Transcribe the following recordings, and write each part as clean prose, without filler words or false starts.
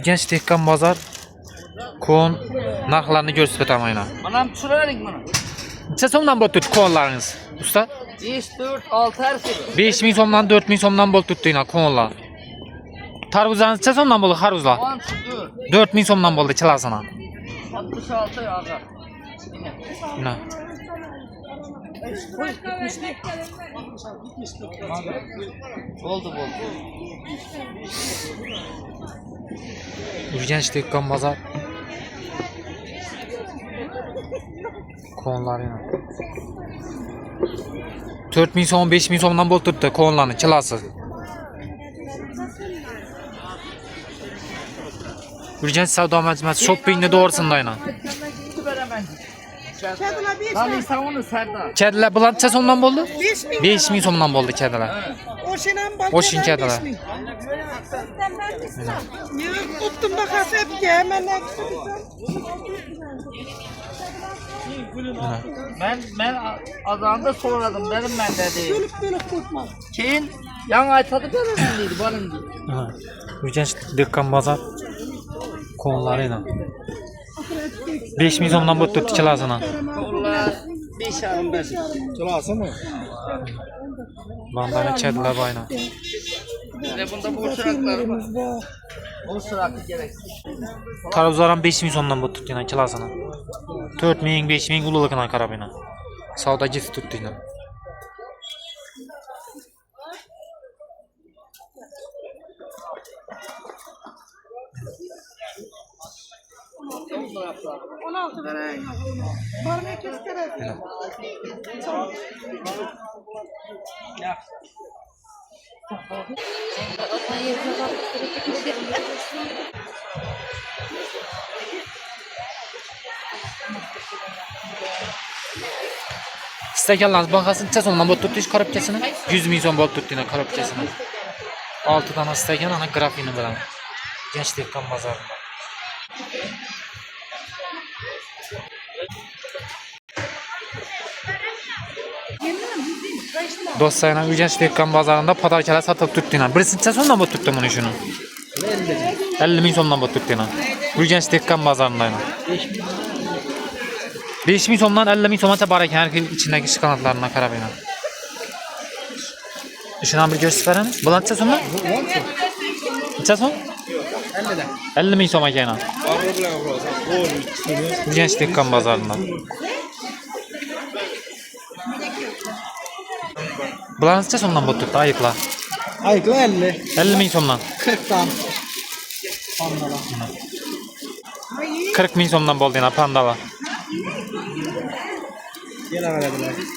Genç Tehkan Bazar kon narxlarını gösterib o'tamayman. Manam tushiravering mana. Necha so'mdan bo'lib turibdi konlaringiz? Usta? 5, 4, 6 har kilo. 5000 so'mdan 4000 so'mdan bo'lib turibdi konlar. Tarvuzangiz necha so'mdan bo'ldi haruzlar? 14, 4000 so'mdan bo'ldi chilasini. 66 yo'q. Mana. Bo'ldi. Genç Tehkan Bazar konlarını 4000 so'm 5000 so'mdan bo'lib turibdi konlarni chilasi. Urganch savdo majmuasi shoppingni to'g'risida aynan. Qani savuni sarda. Kedilar bilan necha so'mdan bo'ldi? 5000 so'mdan bo'ldi kedilar. O'shin kedilar. Tuttum bakası hep hemen Men azanda so'radim, dedim men dedi. bölüp tutma. Keyin yan aytadı beraman dedi, boring dedi. Urganch Tehkan Bazar konlarıyla 5000 so'mdan bo'lib turibdi chilasini. Ular 5 yarım ben. Çalasın Bandana kedilar bayna. Ve bunda bu sıraklar var. O sırakı gerek. Tarvuzlar 5000 so'mdan bo'lib turibdi chilasini. 4000 5000 ulug'ligina qarab ina. Savdo ketib turibdi ina. İsteganlarınız bahası necha so'mdan bo'lib turibdi korobkasini? 100 ming so'm bo'lib turibdi korobkasini. 6 dona istagan ana grafini bilan. Genç Tehkan Bazarında. Do'stlarga Urganch Tehkan Bazarında podarkalar satılib turibdi. Birisi necha so'mdan bo'lib turibdi buni shuni? 50 ming so'mdan bo'lib turibdi. Urganch Tehkan Bazarında. 5000 so'mdan 50 ming so'mgacha bor ekan, har xil ichidagi shikolatlarına qarab ina. Shuni bir ko'rsatib beramiz. Bular necha so'mdan? Necha so'm? 50 ming so'm ekan. Urganch Tehkan Bazarında. Bular necha so'mdan bo'lib turibdi ayiqlar? Ayıkla 50. 50 ming so'mdan. 40 tam. 40 ming so'mdan bo'ldi yana pandalar.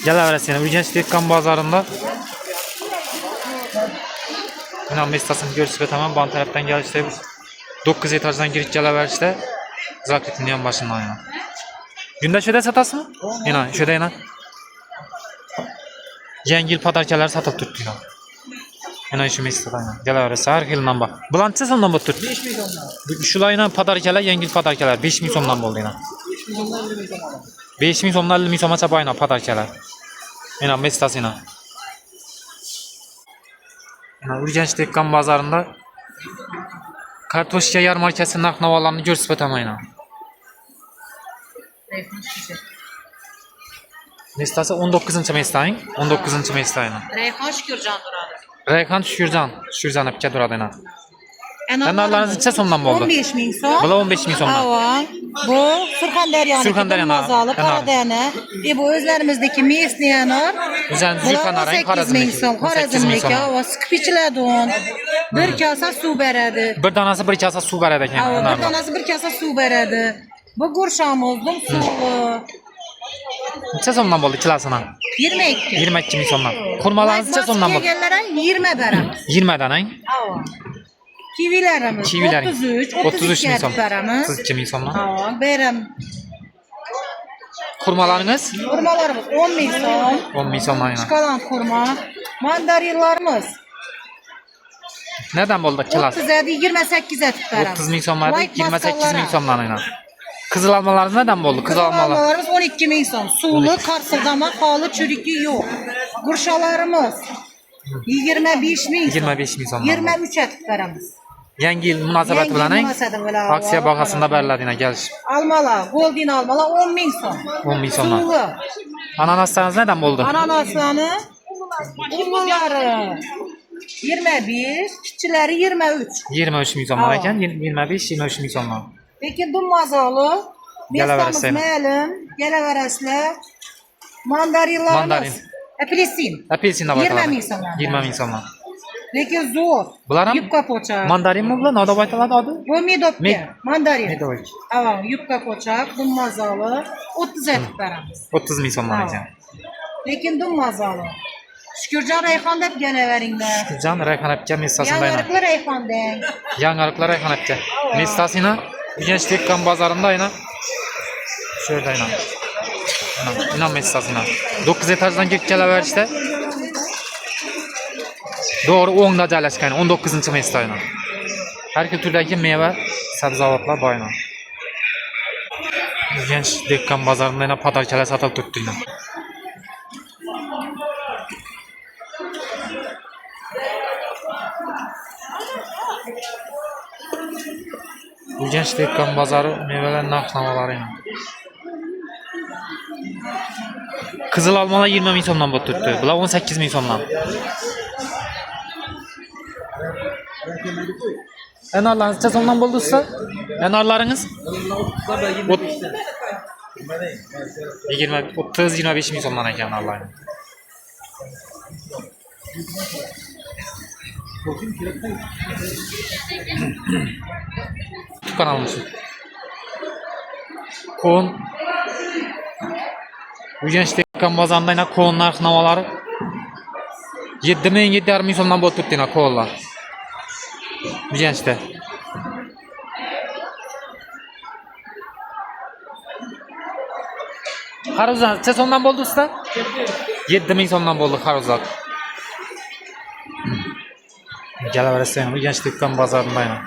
Gelaverasini Urganch Tehkan Bazarında. Buna mestasını görsün tamam. Ban taraftan gelişte 9 etajdan girip gelaverişte Zakrit'in yan başından yana. Günde şöyle satasın mı? Yine şöyle yine. Yengil padarkalar satılıp tuttu yine. Yine şu mestadan yana. Gelaverisi her yılından bak. Bulan neçe sondan bak tuttu? 5 milyon. Şular yine padarkalar yengil padarkalar 5 ming so'mdan bo'ldi yine. 5 ming so'mdan 50 ming so'mgacha boyna padarkalar. Yine mestası yine. Urganch Tehkan Bazarında kartoshka yarmarkasi narx-navolarni ko'rsatib o'taman. Mestasi 19-mestang, 19-mestang. Reyhan Şükürcan duradi. Rayhan Şükürjan aka turadi ana. Kanallarınız necha so'mdan bo'ldi? 15 ming so'm. Bular 15 ming so'mdan. Ava. Bu Surxondaryoning Surxondaryoning Mazalı, Paradani. Bu o'zlarimizdagi Mesniyanor. O'zangiz Zulqanarang 8 ming so'm. Xorazmniki ava siqib ichiladi un. Bir kasa suv beradi. Bir danasi bir kasa suv beradi ekan. Ava, bir tanasi bir kasa suv beradi. Bu go'shamizning suvi. Necha so'mdan bo'ldi kilasini? 22. 22 ming so'mdan. Xurmalarimiz necha so'mdan bo'ldi? Kelganlar 20 beramiz. 20 danang. Ava. Kivilerimiz 33 ming so'm. beramiz. 32 ming so'mdan. Ava, beram. Xurmalarimiz Hurmalarımız 10 ming so'm. 10 ming so'mdan. Şokolad hurma. Mandarinlarımız Neden bo'ldi kilas? 30'a 28 etib beramiz. 30 ming so'mdan White 28 ming maskallara. so'mdan aynan. Qizil almalarimiz neden bo'ldi? Qizil almalar. Almalarımız 12 ming so'm. Suvlu, karsıldama, halı, çürükü yok. Gurşalarımız 25 ming. 25 ming so'mdan. 23 etib beramiz. Yangi yil munosabati bilan munosabati bilan aksiya bahosida beriladi yana kelishib. Almalar, golden almalar 10 ming so'm. 10 ming so'mdan. Suvli. Ananaslarınız neden oldu? Ananaslarni ulug'lari 25, kichilari 23. 23 ming so'mdan Ha. ekan, 25-23 ming so'mdan. Lekin dumazoli, Gelaveraslar. mestamiz ma'lum, gelaveraslar, mandarinlarimiz, Mandarin. apelsin. Apelsin de 20 bakalım. ming so'mdan. 20 ming so'mdan. Lekin zo'r. Bular ham Yupqa po'choq. mandarin mi bular? Nada baytaladi adı? Bu medobga, mandarin. Medovik. Ha, yupqa po'choq, dumazoli 30 etib beramiz. 30 ming so'mdan Ha. ekan. Lekin dumazoli. Shukurjon rayhon deb gelaveringlar. Can Rayhan aka mestasında aynan. Yangiliklar rayhondang. Yangarıklar Rayhan aka. Mestasına Genç Tekkan bazarında aynan. Şöyle aynan. İnan mestasına. 9 etajdan girip gelever işte. Doğru 10'da joylashgan 19-chi mesda aynan. Har xil turdagi meva, sabzavotlar bor aynan. Genç Tekkan bazarında aynan podarkalar sotilib turibdi. Genç Tekkan bazarı meveler narx-navolar aynan. Kızıl almalar 20 ming so'mdan bo'lib turibdi. Bular 18 ming so'mdan. Enarlarınız necha so'mdan bo'ldi usta? Enarlarınız? 30-25 ming so'mdan ekan enarlar. YouTube kanalımız. Kon Bu Genç Tekkan bazarında yine kon narx-navoları 7 ming 7,5 ming so'mdan bo'lib turibdi yine konlar. Bu gençte. Haruzlar necha so'mdan bo'ldi usta? 7 ming so'mdan bo'ldi haruzlar. Gelaverasizlar bu Genç Tekkan bazarında yine.